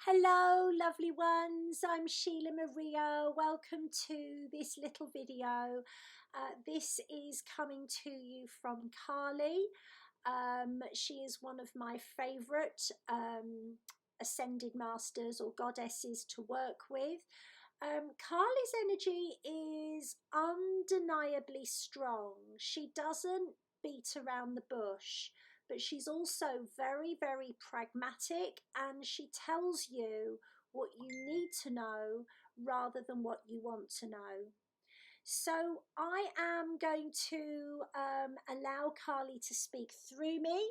Hello lovely ones, I'm Sheelagh Maria. Welcome to this little video. This is coming to you from Carly. She is one of my favourite ascended masters or goddesses to work with. Carly's energy is undeniably strong. She doesn't beat around the bush, but she's also very, very pragmatic, and she tells you what you need to know rather than what you want to know. So I am going to allow Carly to speak through me.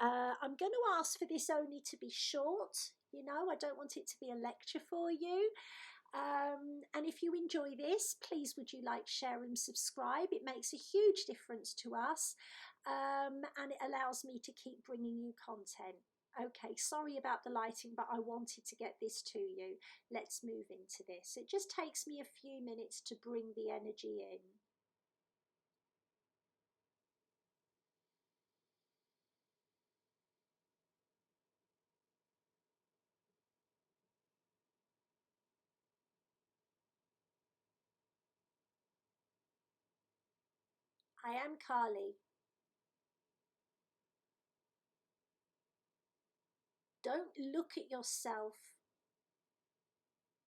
I'm going to ask for this only to be short. You know, I don't want it to be a lecture for you. And if you enjoy this, please would you like, share and subscribe. It makes a huge difference to us, and it allows me to keep bringing you content. Okay, sorry about the lighting, but I wanted to get this to you. Let's move into this. It just takes me a few minutes to bring the energy in. I am Carly. Don't look at yourself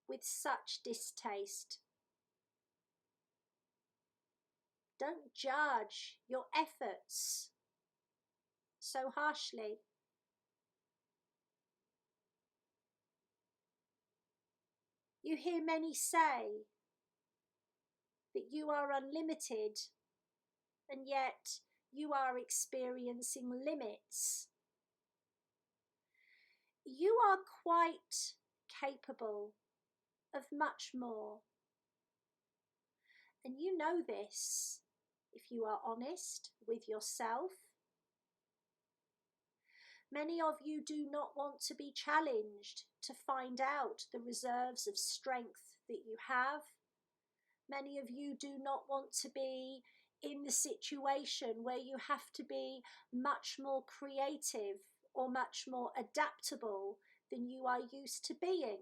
with such distaste. Don't judge your efforts so harshly. You hear many say that you are unlimited, and yet you are experiencing limits. You are quite capable of much more. And you know this if you are honest with yourself. Many of you do not want to be challenged to find out the reserves of strength that you have. Many of you do not want to be in the situation where you have to be much more creative or much more adaptable than you are used to being.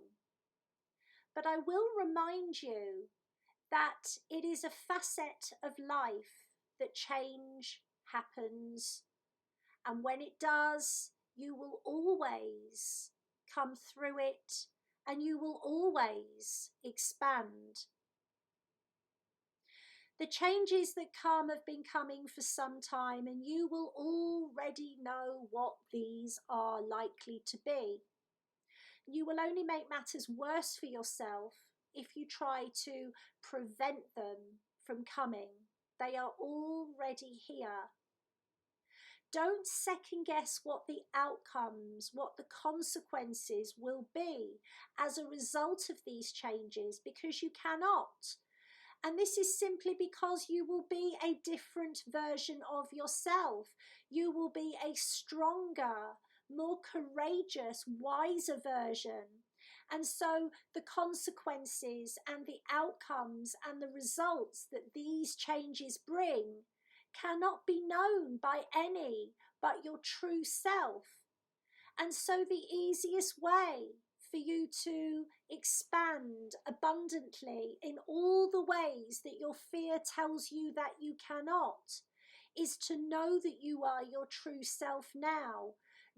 But I will remind you that it is a facet of life that change happens, and when it does, you will always come through it and you will always expand. The changes that come have been coming for some time, and you will already know what these are likely to be. You will only make matters worse for yourself if you try to prevent them from coming. They are already here. Don't second guess what the outcomes, what the consequences will be as a result of these changes, because you cannot. And this is simply because you will be a different version of yourself. You will be a stronger, more courageous, wiser version. And so the consequences and the outcomes and the results that these changes bring cannot be known by any but your true self. And so the easiest way for you to expand abundantly in all the ways that your fear tells you that you cannot is to know that you are your true self now.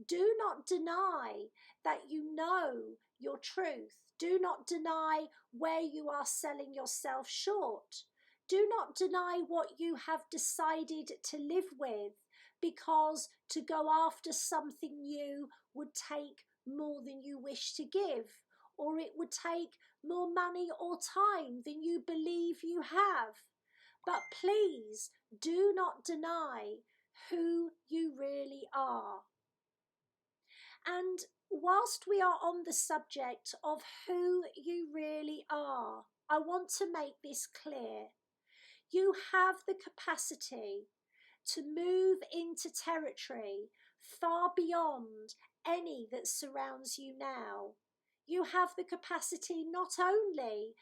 Do not deny that you know your truth. Do not deny where you are selling yourself short. Do not deny what you have decided to live with, because to go after something new would take more than you wish to give, or it would take more money or time than you believe you have. But please do not deny who you really are. And whilst we are on the subject of who you really are, I want to make this clear. You have the capacity to move into territory far beyond any that surrounds you now. You have the capacity not only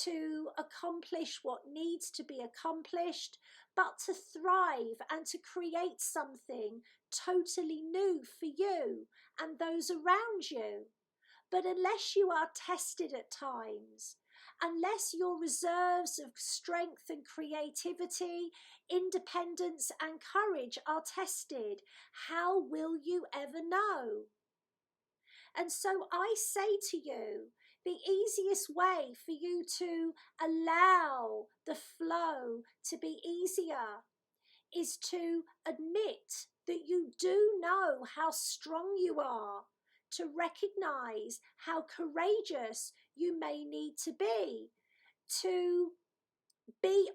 to accomplish what needs to be accomplished, but to thrive and to create something totally new for you and those around you. But unless you are tested at times, unless your reserves of strength and creativity, independence and courage are tested, how will you ever know? And so I say to you, the easiest way for you to allow the flow to be easier is to admit that you do know how strong you are, to recognize how courageous you may need to be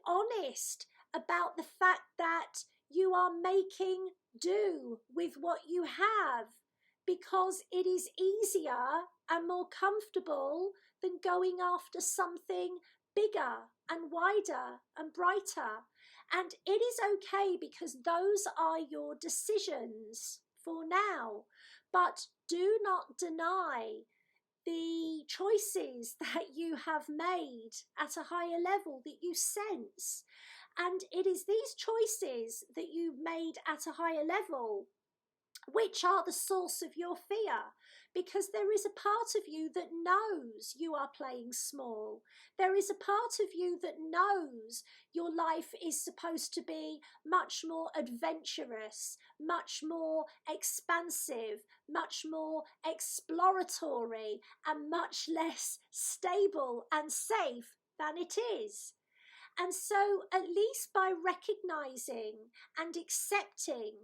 honest about the fact that you are making do with what you have, because it is easier and more comfortable than going after something bigger and wider and brighter. And it is okay, because those are your decisions for now. But do not deny the choices that you have made at a higher level that you sense. And it is these choices that you've made at a higher level which are the source of your fear, because there is a part of you that knows you are playing small. There is a part of you that knows your life is supposed to be much more adventurous, much more expansive, much more exploratory, and much less stable and safe than it is. And so, at least by recognizing and accepting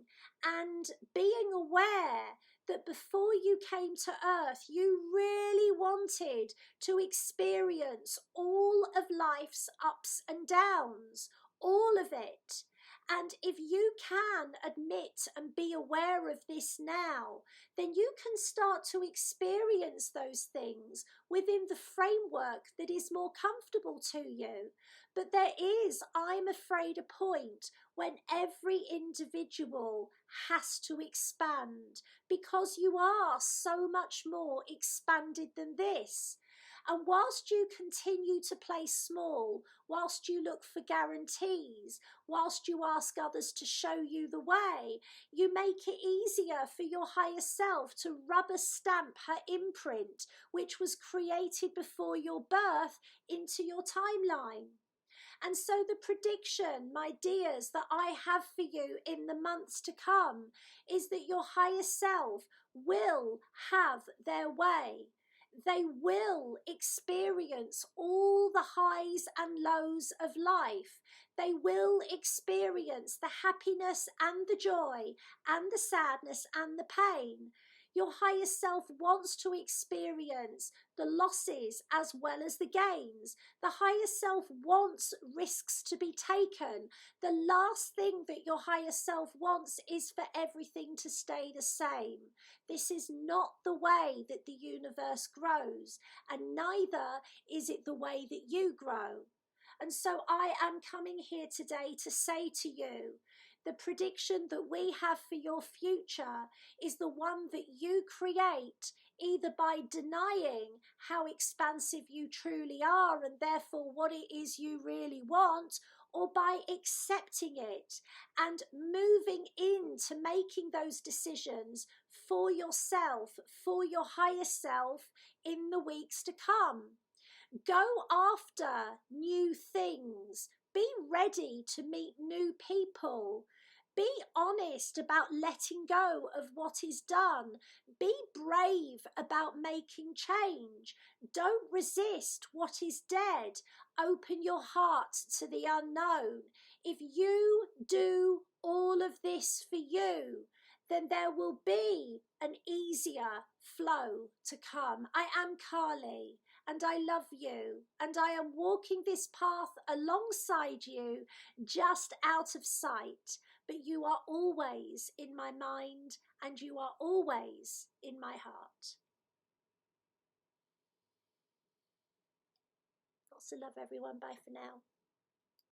and being aware that before you came to earth, you really wanted to experience all of life's ups and downs, all of it. And if you can admit and be aware of this now, then you can start to experience those things within the framework that is more comfortable to you. But there is, I'm afraid, a point when every individual has to expand, because you are so much more expanded than this. And whilst you continue to play small, whilst you look for guarantees, whilst you ask others to show you the way, you make it easier for your higher self to rubber stamp her imprint, which was created before your birth, into your timeline. And so the prediction, my dears, that I have for you in the months to come is that your higher self will have their way. They will experience all the highs and lows of life. They will experience the happiness and the joy and the sadness and the pain. Your higher self wants to experience the losses as well as the gains. The higher self wants risks to be taken. The last thing that your higher self wants is for everything to stay the same. This is not the way that the universe grows, and neither is it the way that you grow. And so I am coming here today to say to you, the prediction that we have for your future is the one that you create, either by denying how expansive you truly are and therefore what it is you really want, or by accepting it and moving into making those decisions for yourself, for your higher self in the weeks to come. Go after new things. Be ready to meet new people. Be honest about letting go of what is done. Be brave about making change. Don't resist what is dead. Open your heart to the unknown. If you do all of this for you, then there will be an easier flow to come. I am Carly, and I love you, and I am walking this path alongside you, just out of sight. But you are always in my mind, and you are always in my heart. Lots of love, everyone. Bye for now.